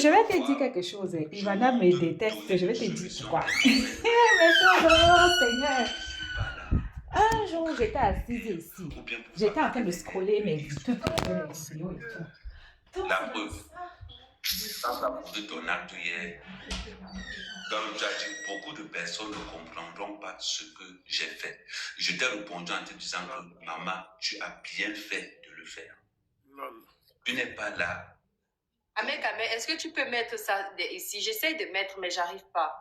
je vais te dire Parfois, quelque chose. je Ivana me montre déteste. donner Je vais des te dire solutions pourquoi. des problèmes. Mais oh, Seigneur. Je ne suis pas là Un pour jour, j'étais assise critiquer ici. ou bien pour J'étais en train de m'attarder scroller mes des vidéos, questions. mes vidéos et tout. Tout La c'est dans preuve, ça. quand tu as posé ton acte hier, comme tu as dit, beaucoup de personnes ne comprendront pas ce que j'ai fait. Je t'ai répondu en te disant que, maman, tu as bien fait de le faire. Tu n'es pas là. Ahmed, est-ce que tu peux mettre ça ici? J'essaie de mettre, mais j'arrive pas.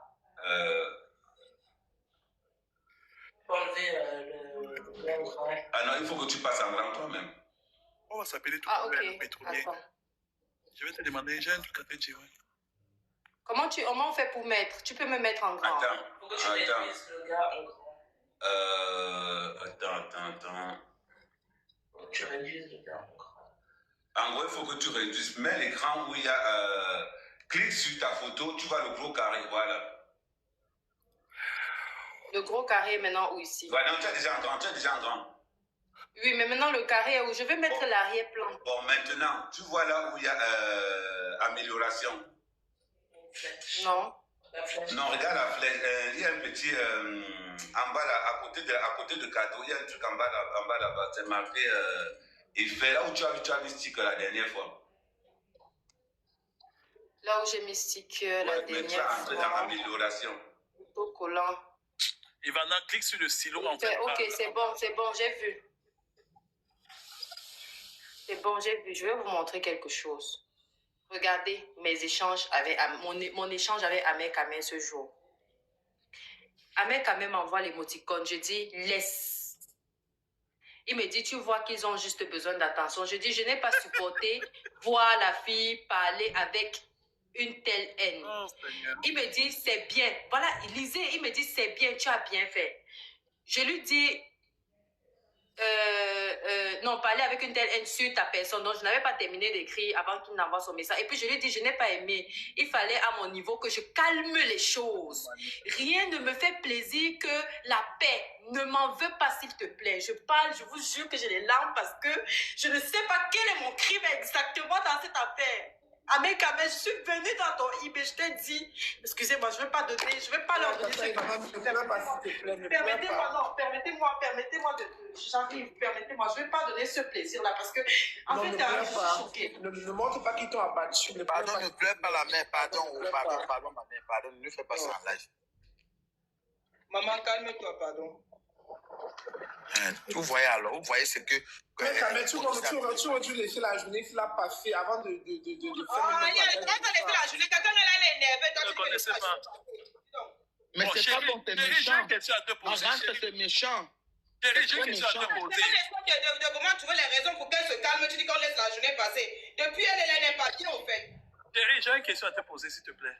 Ah non, il faut que tu passes en grand toi-même. On va s'appeler tout Ah, ok. pétrolier. Attends. Je vais te demander, j'ai un truc à te dire. Comment on fait pour mettre? Tu peux me mettre en grand. Attends. Tu réduises le gars en grand. En gros, il faut que tu réduises. Mets l'écran où il y a... clique sur ta photo, tu vois le gros carré, voilà. Le gros carré maintenant où ici? Voilà, tu es déjà en grand, Oui, mais maintenant le carré où je vais mettre l'arrière-plan. Bon, maintenant, tu vois là où il y a amélioration. Non. Non, regarde la flèche. Il y a un petit... en bas là, à côté de cadeau, il y a un truc en bas là-bas. C'est marqué effet. Là où tu as mis stick la dernière fois. Là où j'ai mis sticker la Ouais, mais tu as dernière entré fois. dans amélioration. Autocollant. Ivana, clique sur le stylo. En fait, ok, c'est bon, j'ai vu. C'est bon, j'ai vu. Je vais vous montrer quelque chose. Regardez mes échanges avec mon échange avec Ahmed Kamel ce jour. Ahmed Kamel m'envoie l'émoticône. Je dis, laisse. Il me dit, tu vois qu'ils ont juste besoin d'attention. Je dis, je n'ai pas supporté voir la fille parler avec une telle haine. Oh, il me dit, c'est bien. Voilà, lisez, il me dit, c'est bien, tu as bien fait. Je lui dis, non, parler avec une telle haine sur ta personne. Donc, je n'avais pas terminé d'écrire avant qu'il n'envoie son message. Et puis, je lui dis, je n'ai pas aimé. Il fallait à mon niveau que je calme les choses. Rien ne me fait plaisir que la paix. Ne m'en veux pas, s'il te plaît. Je parle, je vous jure que j'ai les larmes parce que je ne sais pas quel est mon crime exactement dans cette affaire. Ahmed Kamel, je suis venue dans ton email, je t'ai dit, excusez-moi, je ne vais pas donner, je ne vais pas leur donner ce permettez-moi j'arrive, permettez-moi, je ne vais pas donner ce plaisir-là parce que, en fait, je suis choquée. Ne montre pas qu'ils t'ont abattu. Pardon, ne pleure pas la mère, pardon, ma mère, pardon, ne fais pas ça en live. Maman, calme-toi, pardon. Vous voyez alors, vous voyez ce que... Mais tu aurais dû laisser la journée s'il a passé avant de faire... Il y a laissé la journée, quelqu'un est énervé. Je ne connaissais pas. Mais c'est pas bon, t'es méchant. J'ai une question à te poser. C'est méchant. Chérie, j'ai une question à te poser. De comment trouver les raisons pour qu'elle se calme, tu dis qu'on laisse la journée passer. Depuis elle est partie, en fait. Chérie, j'ai une question à te poser, s'il te plaît.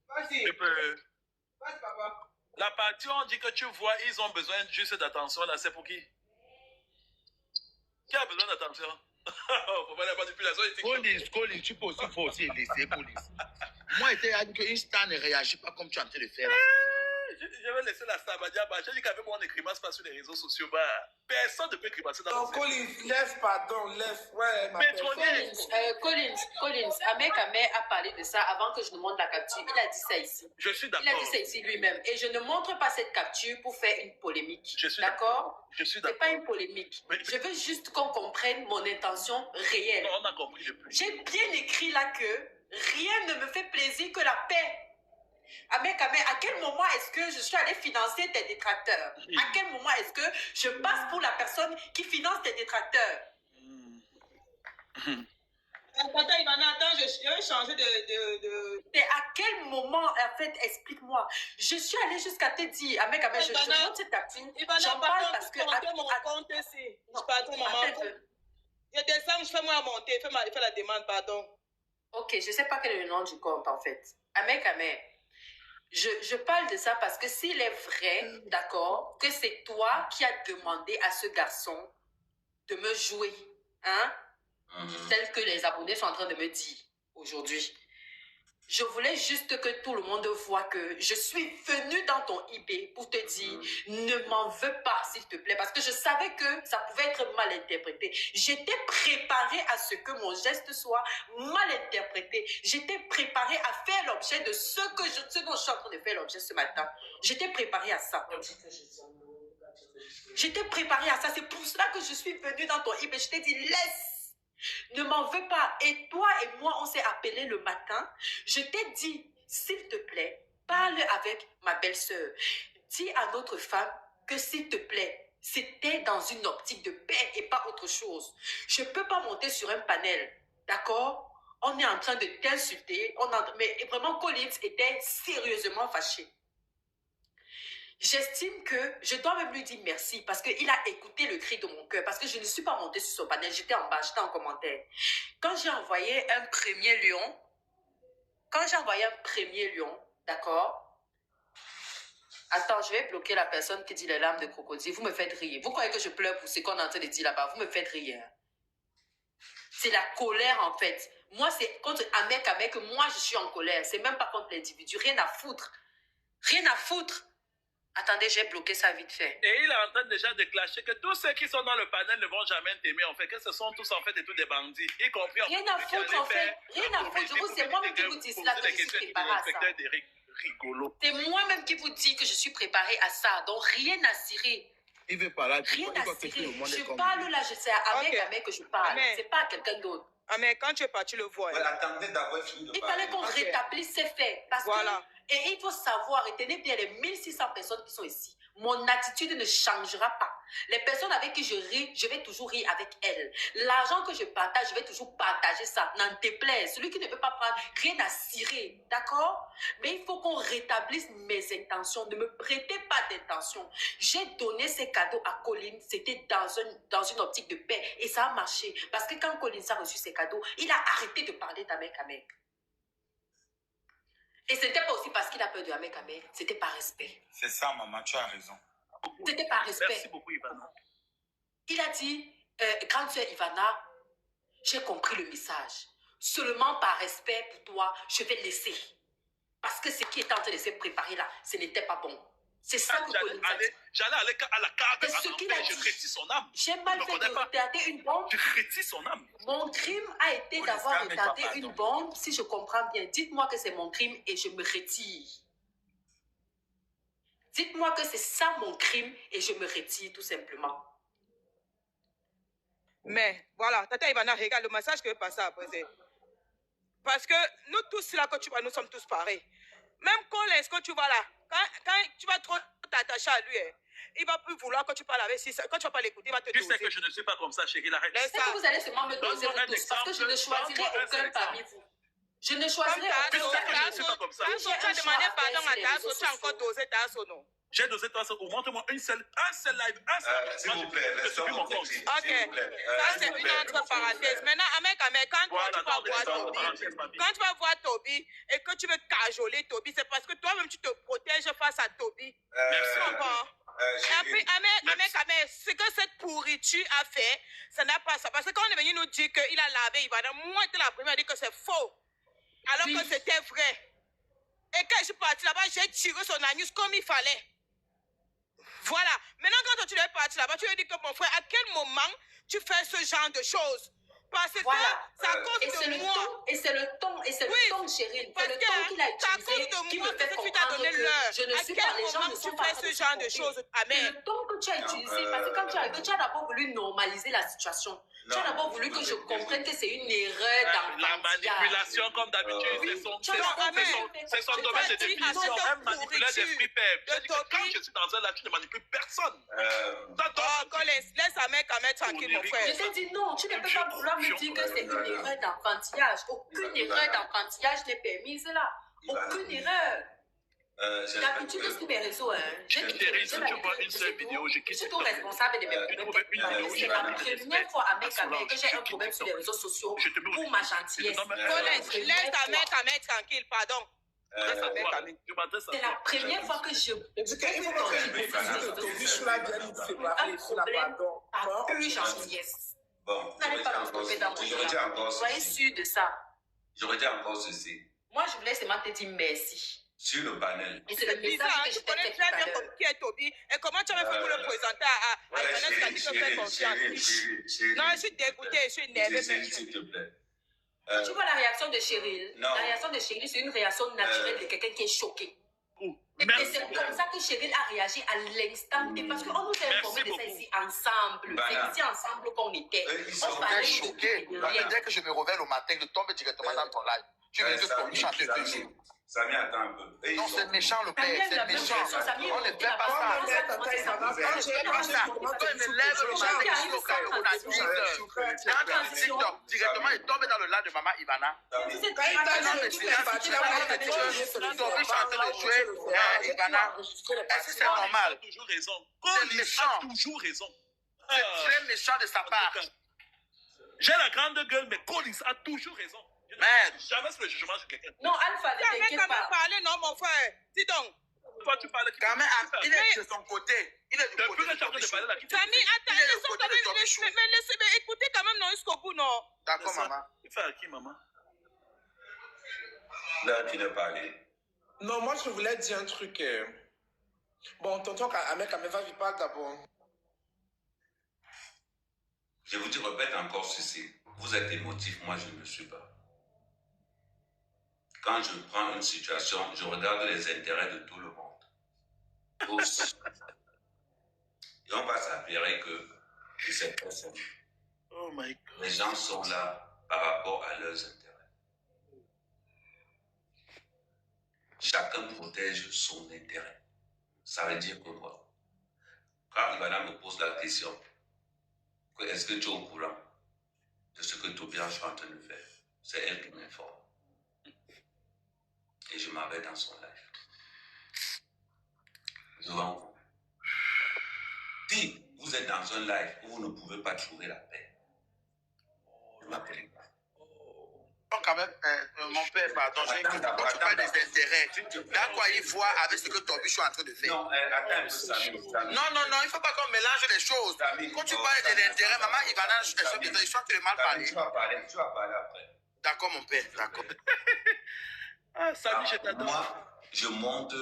Vas-y. Vas-y, papa. La partie, on dit que tu vois, ils ont besoin juste d'attention, là, c'est pour qui? Qui a besoin d'attention? Faut pas l'avoir depuis la zone. Collins, tu peux aussi laisser, Collins. Moi, il t'a dit qu'une star ne réagit pas comme tu es en train de faire. Je vais laisser la star. J'ai dit qu'avec moi, on n'écrimasse pas sur les réseaux sociaux. Personne ne peut écrimasser dans Non, Collins, laisse, pardon, laisse. Ouais, ma Pétrolier. Collins, Ahmed Kamel a parlé de ça avant que je ne montre la capture. Il a dit ça ici. Je suis d'accord. Il a dit ça ici lui-même. Et je ne montre pas cette capture pour faire une polémique. Je suis d'accord. Je suis C'est d'accord. pas une polémique. Mais... Je veux juste qu'on comprenne mon intention réelle. Non, on a compris depuis. J'ai bien écrit là que rien ne me fait plaisir que la paix. Ahmed Kamel, à quel moment est-ce que je suis allée financer tes détracteurs? À quel moment est-ce que je passe pour la personne qui finance tes détracteurs? Attends, Ivana, attends, je vais changer de... Et à quel moment, en fait, explique-moi. Je suis allée jusqu'à te dire, Ahmed Kamel, je monte cette capture. Ivana, parle parce que... mon compte ici. Pardon, maman. Je descends, je fais moi monter, fais la demande, pardon. Ok, je ne sais pas quel est le nom du compte, en fait. Ahmed Kamel. Je parle de ça parce que s'il est vrai, d'accord, que c'est toi qui as demandé à ce garçon de me jouer, hein, tel que les abonnés sont en train de me dire aujourd'hui. Je voulais juste que tout le monde voit que je suis venue dans ton IB pour te dire, ne m'en veux pas, s'il te plaît, parce que je savais que ça pouvait être mal interprété. J'étais préparée à ce que mon geste soit mal interprété. J'étais préparée à faire l'objet de ce dont je suis en train de faire l'objet ce matin. J'étais préparée à ça. J'étais préparée à ça. C'est pour cela que je suis venue dans ton IB. Je t'ai dit, laisse. Ne m'en veux pas. Et toi et moi, on s'est appelés le matin. Je t'ai dit, s'il te plaît, parle avec ma belle-sœur. Dis à notre femme que s'il te plaît, c'était dans une optique de paix et pas autre chose. Je ne peux pas monter sur un panel, d'accord? On est en train de t'insulter. Mais vraiment, Collins était sérieusement fâché. J'estime que je dois même lui dire merci parce qu'il a écouté le cri de mon cœur, parce que je ne suis pas montée sur son panel, j'étais en bas, j'étais en commentaire. Quand j'ai envoyé un premier lion, d'accord? Attends, je vais bloquer la personne qui dit les larmes de crocodile. Vous me faites rire. Vous croyez que je pleure pour ce qu'on est en train de dire là-bas? Vous me faites rire. C'est la colère en fait. Moi, c'est contre Ahmed, moi je suis en colère. C'est même pas contre l'individu. Rien à foutre. Rien à foutre. Attendez, j'ai bloqué ça vite fait. Et il est en train déjà de clasher que tous ceux qui sont dans le panel ne vont jamais t'aimer, en fait, que ce sont tous en fait et tous des bandits, y compris en fait. Rien à foutre, en fait. Rien à foutre. C'est moi-même qui vous dis cela, que je suis préparée à ça. C'est moi-même qui vous dis que je suis préparée à ça. Donc, rien à cirer. Il veut parler. Rien à cirer. Je parle là, c'est à Ahmed que je parle. C'est pas à quelqu'un d'autre. Ah, mais quand tu es parti le voir. Voilà, attendez d'avoir fini de Il parler. fallait qu'on rétablisse ces faits. Parce Voilà. que, et il faut savoir, retenez bien les 1600 personnes qui sont ici. Mon attitude ne changera pas. Les personnes avec qui je ris, je vais toujours rire avec elles. L'argent que je partage, je vais toujours partager ça. N'en déplaise. Celui qui ne veut pas prendre, rien à cirer. D'accord? Mais il faut qu'on rétablisse mes intentions. Ne me prêtez pas d'intention. J'ai donné ces cadeaux à Colin. C'était dans une optique de paix. Et ça a marché. Parce que quand Colin a reçu ses cadeaux, il a arrêté de parler d'Ahmed. Et ce n'était pas aussi parce qu'il a peur de Ahmed. C'était par respect. C'est ça, maman, tu as raison. C'était par respect. Merci beaucoup, Ivana. Il a dit, grande sœur Ivana, j'ai compris le message. Seulement par respect pour toi, je vais laisser. Parce que ce qui était en train de se préparer là, ce n'était pas bon. C'est ça que Colin a dit. J'allais aller à la cave C'est ce qu'il a dit. je rétis son âme. J'ai mal fait de retarder une bombe. Je rétis son âme. Mon crime a été Oui, d'avoir calme-toi, retardé pardon. une bombe. Si je comprends bien, dites-moi que c'est mon crime et je me retire. Dites-moi que c'est ça mon crime et je me retire tout simplement. Mais voilà, Tata Ivana, regarde le message que je vais passer après. Parce que nous tous là, quand tu vois, nous sommes tous pareils. Même Collins, quand tu vas là, quand tu vas trop t'attacher à lui, il va plus vouloir que tu parles avec lui. Quand tu vas pas l'écouter, il va te Tu sais doser. que je ne suis pas comme ça, chérie, arrête. Laisse C'est ça. que vous allez seulement me doser Donne-moi vous un tous parce que je ne exemple, choisirai donne-moi un aucun seul parmi exemple. vous. Je ne Comme choisirai Tasso, aucun parmi je ne suis pas comme ça. Tasso, tu as demandé pardon à Tasso, tu as encore dosé Tasso, non? J'ai dosé toi, montre-moi un seul live, un seul. S'il vous plaît, laissez-moi mon compte. t'écrire. Ok, ça c'est une autre parenthèse. Maintenant, Ahmed, quand Voilà, tu vas voir dans Toby, parenthèse, mamie. quand tu vas voir Toby et que tu veux cajoler Toby, c'est parce que toi-même tu te protèges face à Toby. Merci. Tu comprends? Et puis, Ahmed, ce que cette pourriture a fait, ça n'a pas ça. Parce que quand on est venu nous dire qu'il a lavé Ivana, moi, j'étais la première à dire que c'est faux. Alors Oui. que c'était vrai. Et quand je suis partie là-bas, j'ai tiré son anus comme il fallait. Voilà. Maintenant, quand tu es parti là-bas, tu lui dis que mon frère, à quel moment tu fais ce genre de choses? Parce que Voilà. c'est à cause Et c'est de le moi. ton, et c'est le ton, Oui, chérie. parce C'est le que ton qu'il a c'est à utilisé cause de qui moi me fait que tu t'as comprendre donné que l'heure. je ne À suis quel pas, les gens moment ne sont tu pas fais en train ce genre de se choses? tromper. Amen. C'est le ton que tu as utilisé parce que quand tu as d'abord voulu normaliser la situation. Tu as d'abord voulu que je comprenne que c'est une erreur La d'enfantillage. manipulation, comme d'habitude, Oui, c'est son domaine de définition. Un manipulateur d'esprit père. Je dis que quand je suis dans un live, tu ne manipules personne. Oh, Collins, laisse Ahmed tranquille, mon Je frère. t'ai dit non, tu ne peux pas vouloir me dire que c'est une erreur d'enfantillage. Aucune erreur d'enfantillage n'est permise là. Aucune erreur. D'habitude, sur mes réseaux, Thérèse, tu vois une seule vidéo, je quitte. suis tout responsable de mes problèmes. C'est la première fois avec que j'ai un problème sur les réseaux sociaux pour ma gentillesse. Collins, laisse Ahmed tranquille, pardon. C'est la première fois que je... Il faut que Toby soit bien nous séparer, il faut la pardon. Par plus gentillesse. Bon, Vous n'allez pas me tromper dans mon j'aurais dit encore Soyez ceci. sûr de ça. J'aurais dit encore ceci. Moi, je voulais seulement te dire merci. Sur le panel. Et c'est le C'est bizarre, message hein, que je tu t'ai connais fait tout très à bien l'heure. comme qui est Toby et comment tu avais fait pour le présenter à Ouais, Vanessa qui te fait confiance. chérie. Non, je suis dégoûtée, je suis énervée. S'il te plaît. Tu vois la réaction de Cheryl? Non. La réaction de Cheryl, c'est une réaction naturelle de quelqu'un qui est choqué. Et Merci. c'est comme ça que Cheryl a réagi à l'instant. Et parce qu'on nous a informé de ça ici ensemble. C'est ici ensemble qu'on était. Ils sont On parlait J'étais de choqué. tout et de rien. Dès que je me réveille au matin, je tombe directement dans ton live. Tu veux que Toby chante deux jours. Samy, attends un peu. Et Non, ils c'est sont- méchant le père, Daniel, c'est la même méchant. chose, Samy, On ne fait pas Moi, ça. ma mère, tata, il va On ne fait pas ça. Quand il me lève le matin, je suis au cas où on a 10 heures. Quand on TikTok, directement, il tombe dans le live de maman Ivana. Samy, Vous êtes Quand il t'a vraiment- joué, tu l'as parti là-bas, il a dit que je Toby chantait de jouer Ivana. Est-ce que c'est normal? Tu as toujours raison. C'est Collis méchant. a toujours raison. C'est très méchant de sa part. J'ai la grande gueule, mais Collis a toujours raison. Je ne Merde. fais jamais sur le jugement sur quelqu'un. Non, Alpha, Tu ne avais t'inquiète quand même pas. parlé, non, mon frère. Dis donc. Toi, tu parles. Quand même, il est de son côté. Il est du Depuis côté que de tu es en train de parler là, qui Samy, attends, Il est le laissons côté quand de même. Toby Chou. Mais écoutez quand même, non, jusqu'au bout, non. D'accord, maman. Il fait à qui, maman? là, tu n'as pas allé. Non, moi, je voulais dire un truc. Bon, tonton Ahmed Kameva, il parle d'abord. Je vous dis, répète encore ceci. Vous êtes émotif, moi je ne le suis pas. Quand je prends une situation, je regarde les intérêts de tout le monde. Tous. Et on va s'avérer que cette personne, Oh my God. les gens sont là par rapport à leurs intérêts. Chacun protège son intérêt. Ça veut dire que quoi? Quand Ivana me pose la question, est-ce que tu es au courant de ce que Tobias est en train de faire? C'est elle qui m'informe. Et je m'en vais dans son live. Devant vous. Si vous êtes dans un live où vous ne pouvez pas trouver la paix, ne m'appelez pas. Donc, quand même, mon père, pardon, j'ai écouté quand tu parles des intérêts. Dans quoi il voit avec ce que Toby est en train de faire? Non, attends un peu, Samy. Non, il ne faut pas qu'on mélange les choses. Quand tu parles de l'intérêt, maman Ivana, je crois que tu es mal parlé. Tu vas parler après. D'accord, mon père, d'accord. Ah, Samy, je t'adore. Moi, je monte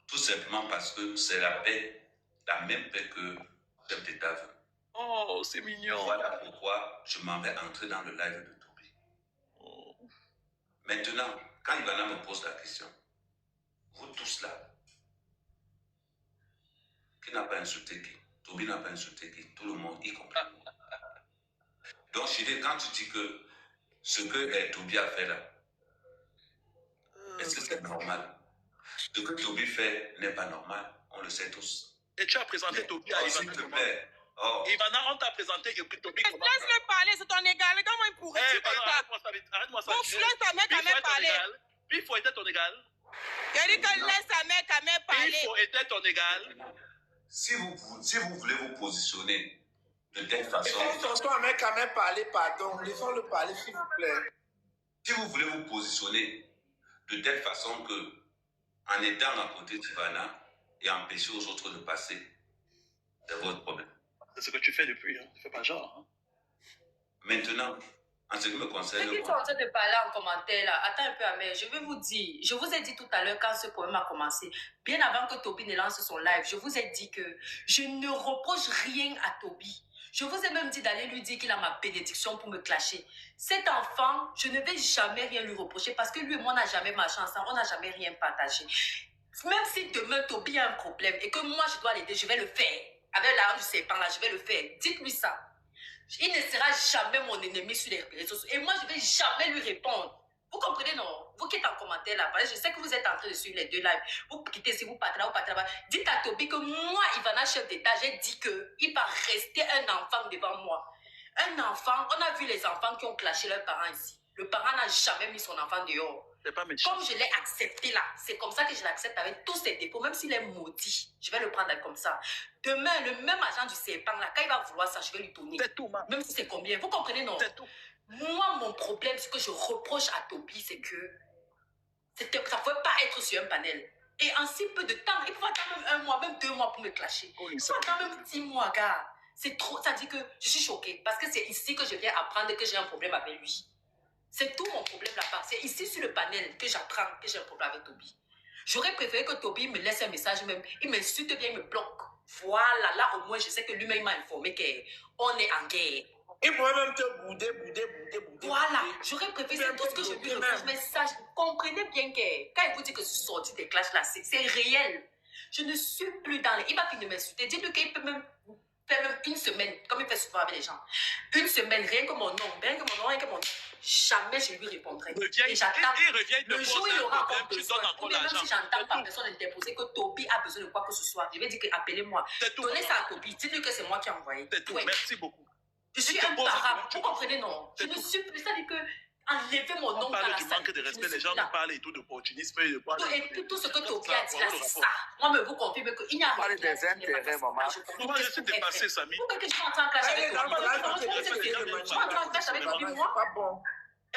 tout simplement parce que c'est la paix, la même paix que le chef d'État veut. Oh, c'est mignon. Voilà pourquoi je m'en vais entrer dans le live de Toby. Maintenant, quand Ivana me pose la question, vous tous là, qui n'a pas insulté qui? Toby n'a pas insulté qui? Tout le monde, y compris. Donc, Chidé, quand tu dis que ce que Toby a fait là, est-ce que c'est normal? Ce que Toby fait n'est pas normal, on le sait tous. Et tu as présenté Toby à Oh, s'il te Ivana. plaît. Oh. Ivana, on t'a présenté et puis Toby comment? Laisse-le parler, c'est ton égal. Regarde-moi, il pourrait Eh, dire comme pardon, ça. arrête-moi ça. Mon frère, ta mère, Puis quand même parler. Puis il faut être ton égal. J'ai dit que laisse ta mère quand même Puis il parler. faut être ton égal. Si vous voulez vous positionner de telle façon, Laissons tonton Ahmed Kameva parler, pardon. Laissons-le parler, s'il vous plaît. si vous voulez vous positionner de telle façon que, en étant à côté d'Ivana et empêcher aux autres de passer, c'est votre problème. C'est ce que tu fais depuis. Hein. Tu fais pas genre. Hein. Maintenant, en ce qui me Ceux concerne, qui sont en train de parler en commentaire là, attends un peu, Amel, je vais vous dire, je vous ai dit tout à l'heure quand ce problème a commencé, bien avant que Toby ne lance son live, je vous ai dit que je ne reproche rien à Toby. Je vous ai même dit d'aller lui dire qu'il a ma bénédiction pour me clasher. Cet enfant, je ne vais jamais rien lui reprocher parce que lui et moi, on n'a jamais marché ensemble, on n'a jamais rien partagé. Même si demain Toby a un problème et que moi je dois l'aider, je vais le faire. Avec l'arme du serpent là, je vais le faire. Dites-lui ça. Il ne sera jamais mon ennemi sur les réseaux sociaux. Et moi, je ne vais jamais lui répondre. Vous comprenez, non? Vous qui êtes en commentaire là, je sais que vous êtes en train de suivre les deux lives. Vous quittez si vous partez là, vous partez là-bas. Dites à Toby que moi, Ivana, chef d'État, j'ai dit qu'il va rester un enfant devant moi. Un enfant, on a vu les enfants qui ont clashé leurs parents ici. Le parent n'a jamais mis son enfant dehors. C'est pas méchant. Comme je l'ai accepté là, c'est comme ça que je l'accepte avec tous ses défauts, même s'il est maudit, je vais le prendre comme ça. Demain, le même agent du serpent là, quand il va vouloir ça, je vais lui donner. C'est tout, man. Même si c'est combien, vous comprenez, non? C'est tout. Moi, mon problème, ce que je reproche à Toby, c'est que ça ne pouvait pas être sur un panel. Et en si peu de temps, il faut attendre même 1 mois, même 2 mois pour me clasher. Il faut attendre même 10 mois, gars. C'est trop, ça dit que je suis choquée. Parce que c'est ici que je viens apprendre que j'ai un problème avec lui. C'est tout mon problème là-bas. C'est ici sur le panel que j'apprends que j'ai un problème avec Toby. J'aurais préféré que Toby me laisse un message même. Il m'insulte bien, il me bloque. Voilà, là au moins je sais que lui-même m'a informé qu'on est en guerre. Il pourrait même te bouder. Voilà, j'aurais préféré, c'est tout ce que je lui reproche. Mais ça, comprenez bien que quand il vous dit que je suis sortie des classes là, c'est réel. Je ne suis plus dans les... Il va finir de m'insulter. Dites-lui qu'il peut même faire même une semaine, comme il fait souvent avec les gens. Une semaine, rien que mon nom, jamais je lui répondrai. Et j'attends. Le jour où il aura encore besoin, ou bien même si j'entends par personne interposer que Toby a besoin de quoi que ce soit, je vais dire que appelez-moi. Donnez ça à Toby. Dites-lui que c'est moi qui ai envoyé. C'est tout. Merci beaucoup. Je suis un parent. Vous comprenez, non? Je ne suis plus. C'est-à-dire que enlever mon nom On dans parle la du salle. manque de respect. Les gens nous parlent et tout d'opportunisme et de quoi. Et puis tout ce que Toby a dit là, c'est ça. Moi, je vous confirme qu'il n'y a Parlez des intérêts, maman. Comment je suis dépassé, Samy? Pourquoi que je suis en train de clash avec Toby? Je suis en train de clash avec Toby, moi. Pas bon.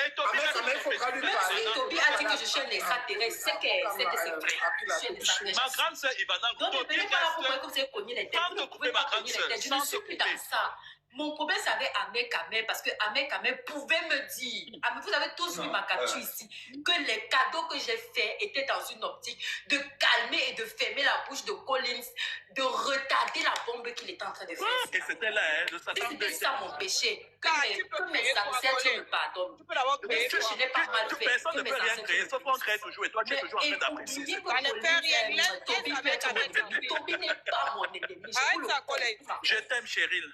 Et Toby, Mais il faudra lui Même parler. si Toby a dit que je suis un extraterrestre, c'est que c'est vrai. Je suis un extraterrestre. ma grande sœur Ivana, Donc, ne Toby venez pas là pour reste... que vous ayez cogné les têtes. Sans Vous te ne couper, pouvez pas ma grande cogner les sœur, têtes. Je ne sans suis te plus couper. dans ça. Mon problème, c'est avec Ahmed Kamer, parce que Ahmed Kamer pouvait me dire, vous avez tous vu ma capture ici, que les cadeaux que j'ai faits étaient dans une optique de calmer et de fermer la bouche de Collins, de retarder la bombe qu'il était en train de faire. Et c'était là, hein, je Et s'attendais. c'était ça mon péché. Ah, Que tu peux mes créer toi, ancêtres Colin. me pardonnent. Tu peux l'avoir Mais créé. que je n'ai pas mal fait. Personne Que ne mes peut rien ancêtres créer, me sauf qu'on bénissent. crée toujours et toi tu es toujours en train d'apprécier. oubliez que Ça ne fait rien, Colin, laisse Toby avec peut être mon avec ennemi. Toby n'est pas mon ennemi. Je vous Arrête le ça, Colin. confirme. Je t'aime, Cheryl.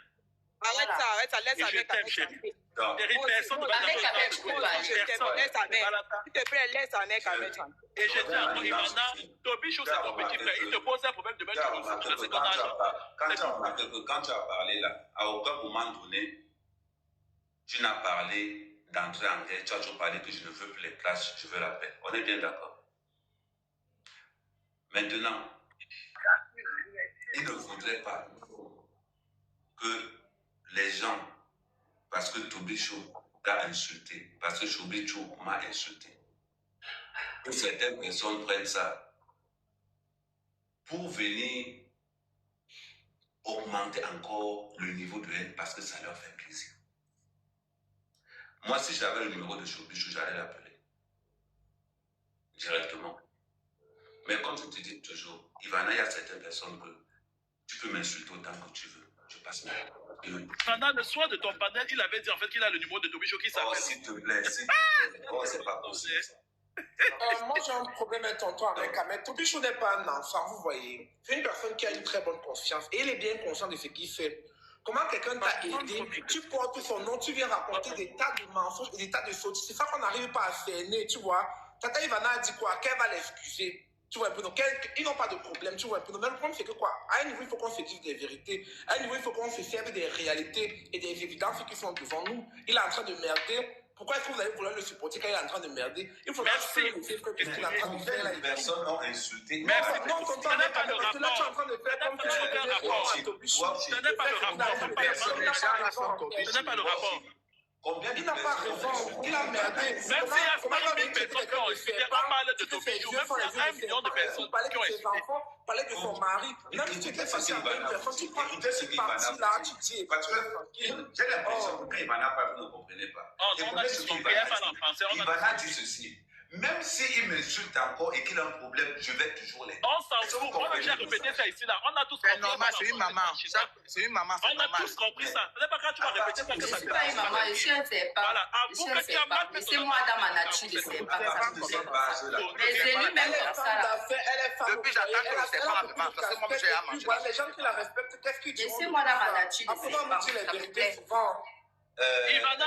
Arrête ça, laisse Et je avec t'aime, Cheryl. Non. Cheryl, personne ne va Avec, t'appeler. tu peux pas aller. Personne. Laisse avec. Voilà. S'il te plaît, laisse avec. Et je dis encore, Ivana, Toby Chou, c'est ton petit frère. Il te pose un problème demain, tu Quand le fous tu dans le second âge. as remarqué que quand tu as parlé là, à aucun moment donné, tu n'as parlé d'entrer en guerre, tu as toujours parlé que je ne veux plus les classes, je veux la paix. On est bien d'accord. Maintenant, il ne faudrait pas que les gens, parce que Toby Chou t'a insulté, parce que Toby Chou m'a insulté, que certaines personnes prennent ça pour venir augmenter encore le niveau de haine parce que ça leur fait plaisir. Moi, si j'avais le numéro de Chobichou, j'allais l'appeler directement. Mais comme je te dis toujours, Ivana, il y a certaines personnes que tu peux m'insulter autant que tu veux. Je passe ma vie. Pendant le soir de ton panel, il avait dit en fait qu'il a le numéro de Toby Chou qui Oh, s'appelle. s'il te plaît, s'il te plaît. Oh, c'est pas possible. Moi, j'ai un problème avec tonton avec Ahmed. Tobichou n'est pas un enfant, vous voyez. C'est une personne qui a une très bonne conscience et il est bien conscient de ce qu'il fait. Comment quelqu'un t'a aidé, tu portes son nom, tu viens raconter des tas de mensonges et des tas de fautes. C'est ça qu'on n'arrive pas à cerner, tu vois. Tata Ivana a dit quoi? Qu'elle va l'excuser. Tu vois un peu, donc ils n'ont pas de problème, tu vois un peu. Mais le problème, c'est que quoi? À un niveau, il faut qu'on se dise des vérités. À un niveau, il faut qu'on se serve des réalités et des évidences qui sont devant nous. Il est en train de merder. Pourquoi est-ce que vous allez vouloir le supporter quand il est en train de merder? Il faudra Merci. que ce qu'il est en train de faire là. Les personnes ont insulté. Merci. Non, tonton, Ça n'a pas de là, tu es en train de faire comme tu Ça n'a pas de rapport. Ce n'est pas le rapport. Ce n'est pas le rapport. Combien de Il n'a pas personnes ont raison, insulté? il a merdé. Même s'il y a 5 000 personnes qui ont insulté, on parle de Toby Chou, même s'il y a 1 million de personnes Parler qui ont de ses insulté. enfants, parler de son mari. Même si tu étais face à une personne, tu prends une Écoutez ce petite partie là, tu dis, Parce que j'ai l'impression que quand Ivana parle, vous ne comprenez pas. Oh, on a Écoutez dit ce son qu'Ivana père parle en français. On a Ivana dit ceci. Même s'il m'insulte encore et qu'il a un problème, je vais toujours l'aider. On s'en fout. On a déjà répété ça ici, là. On a tous compris. C'est normal, c'est une maman. C'est une maman, c'est On a normal. tous compris ça. Ce n'est pas quand tu vas répéter ça que Je ça ne suis pas une maman, je suis un serpent. Voilà. Je suis un serpent. Laissez-moi dans ma nature de serpent. Les élus, même comme ça, là. Depuis, j'attends que le serpent la maman, parce que moi, j'ai à manger. Les gens qui la respectent, qu'est-ce qu'ils disent? Laissez-moi dans ma nature de Après, on me dit les serpent. vérités souvent. Ivana,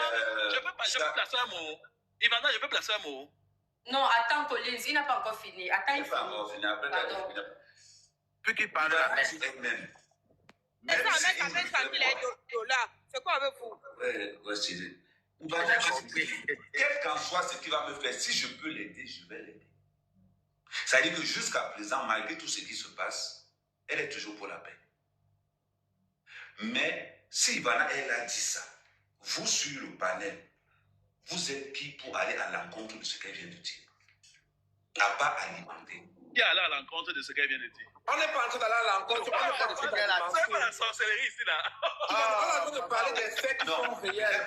je peux placer un mot. Ivana, je peux placer un mot. Non, attends, Collins, il n'a pas encore fini. Attends, il finit. Pardon. Puis qu'il parle là. Elle-même. Et ça, avec 100 000 $, c'est quoi avec vous? Quel qu'en soit ce qu'il va me faire, si je peux l'aider, je vais l'aider. Ça veut dire que jusqu'à présent, malgré tout ce qui se passe, elle est toujours pour la paix. Mais si Ivana, elle a dit ça, vous sur le panel, vous êtes qui pour aller à l'encontre de ce qu'elle vient de dire? n'a pas alimenté. Qui est allé à l'encontre de ce qu'elle vient de dire? On n'est pas en train d'aller à l'encontre. C'est pas la sorcellerie ici, là. On est en train de parler des faits qui sont réels.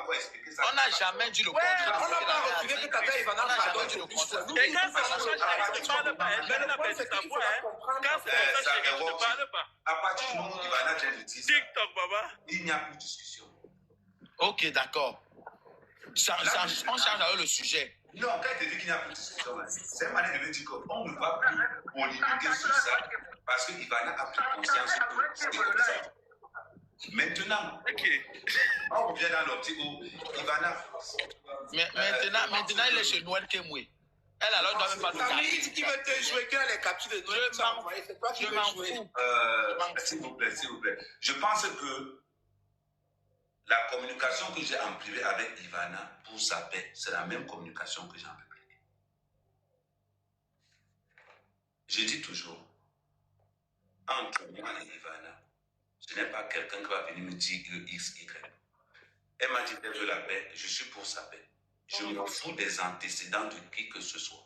Va expliquer ça. On n'a jamais dit le contraire. On n'a pas refusé que Tata Ivana pardonne du biche. Et quand ça change, elle ne parle pas. Elle n'a pas dit sa voix. Quand c'est ça, chérie, tu ne parles pas. À partir du moment où Ivana vient de dire ça, TikTok, papa. il n'y a plus de discussion. Ok, d'accord. On change avec le sujet. Non, quand elle te dit qu'il n'y a plus de discussion, c'est une manière de me dire qu'on ne va plus polémiquer sur ça parce que Ivana a pris conscience que c'était comme ça. Maintenant, on revient dans l'optique où Ivana. Maintenant, il est chez Noël Kemwe. Elle alors ne doit même pas nous Samy, garder. il dit qu'il veut te jouer, qu'il a les captures de Noël. C'est toi qui veux jouer. S'il vous plaît, s'il vous plaît. Je pense que la communication que j'ai en privé avec Ivana pour sa paix, c'est la même communication que j'ai en public. Je dis toujours, entre moi et Ivana, ce n'est pas quelqu'un qui va venir me dire X, Y. Elle m'a dit qu'elle veut la paix, je suis pour sa paix. Je me fous des antécédents de qui que ce soit.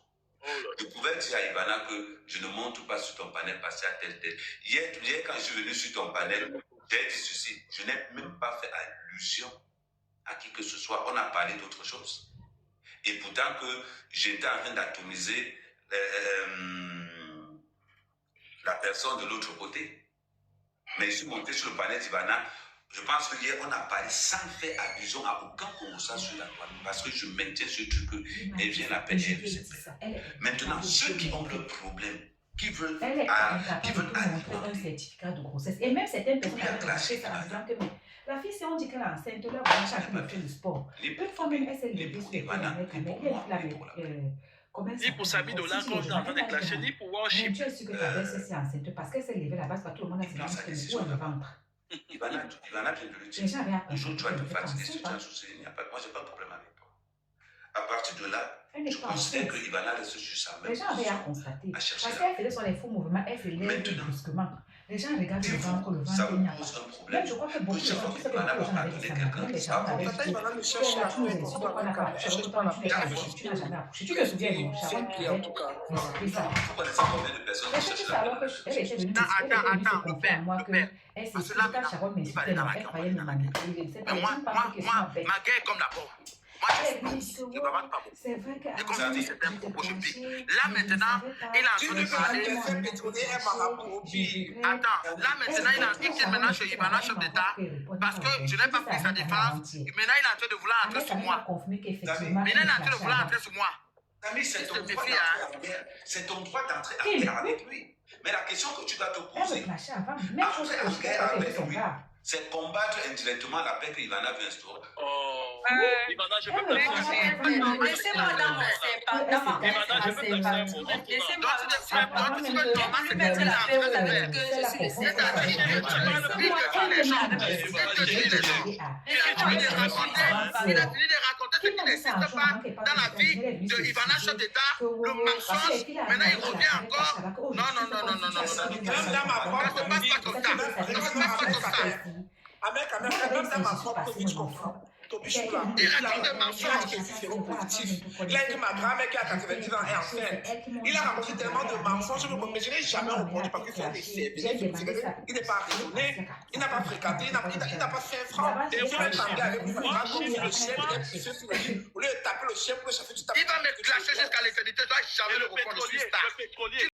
Je pouvais dire à Ivana que je ne monte pas sur ton panel parce qu'il y a tel. Hier, quand je suis venu sur ton panel, j'ai dit ceci. Je n'ai même pas fait allusion à qui que ce soit. On a parlé d'autre chose. Et pourtant que j'étais en train d'atomiser la personne de l'autre côté. Mais je suis monté sur le panel d'Ivana. Je pense que hier, on a parlé sans faire allusion à aucun conversation sur la loi. Parce que je maintiens ce truc qu'elle vient la paix, elle veut se paix. Maintenant, ceux qui ont le problème, qui veulent montrer un certificat de grossesse. Et même certaines personnes ont lâché ça en disant que la fille, si on dit qu'elle est enceinte, là, on cherche à faire du sport. Une fois même, elle s'est levée sur le ni pour Samy Dolan, quand on est en train de clasher, ni pour worship. Tu es sûr que ta belle-sœur s'est enceinte parce qu'elle s'est levée là-bas, parce que tout le monde a dit qu'elle est le ventre. Ivana vient de le dire. Un jour, tu vas te fatiguer si tu as un souci. Moi, je n'ai pas de problème avec toi. À partir de là, je considère que Ivana reste sur sa même. Les gens avaient à constater. Parce qu'elle faisait sur les faux mouvements, elle se lève brusquement. Les gens regardent le ventre, ça il n'y a pose pas. un problème. Même je crois que beaucoup de gens, tu sais que beaucoup de gens avaient dit ça. Même les gens avaient dit Tata Ivana ne cherche pas. tu n'as jamais accouché. Tu te souviens de Sharon qui avait pris ça. Vous connaissez combien de personnes qui Mais cherchent c'est la alors qu'elle était venue se confier à moi qu'elle s'est dit quand Sharon m'insultait, elle croyait me manipuler. C'est pas Moi, une question avec. ma gueule est comme la bombe. Moi, je suis non. Je ne bavarde pas beaucoup. C'est vrai que Et comme ça dit, c'est un propos, je pique. Là, maintenant, il est en Tu train ne de peux pas parler. laisser pétroler un marabout au pire. Attends, là, maintenant, il quitte maintenant chez Ivana, chef d'État, parce que je n'ai pas pris sa défense. Maintenant, il est en train de vouloir entrer sur moi. Maintenant, il est en train de vouloir entrer sur moi. Samy, c'est ton droit d'entrer en guerre avec lui. Mais la question que tu dois te poser, entrer en guerre avec lui, c'est combattre indirectement la paix que Ivana veut instaurer. Oh, Ivana, je peux placer Laissez-moi dans mon Laissez-moi lui mettre la paix aux avec que je suis le seul. Il a fini de raconter ce qui n'existe pas dans la vie de Ivana, chef d'État, le mensonge. Maintenant, il revient encore. Non. Même dans ma propre Ça se passe pas comme ça. Ça se passe pas comme ça. Avec même dans ma propre vie, je comprends. Il raconte des mensonges qui sont positifs. Il a dit ma grand-mère qui a 90 ans est enceinte. Il a raconté tellement de mensonges, mais je n'ai jamais répondu parce que c'est un des services. Il n'est pas retourné, il n'a pas fréquenté, il n'a pas fait un franc. Et vous m'entendez avec vous, vous racontez le chien, vous êtes poussé sur le lit. Au lieu de taper le chien pour le chasser, tu tapes. Il va me clasher jusqu'à l'éternité, je dois jamais le reprendre. pétrolier. Tu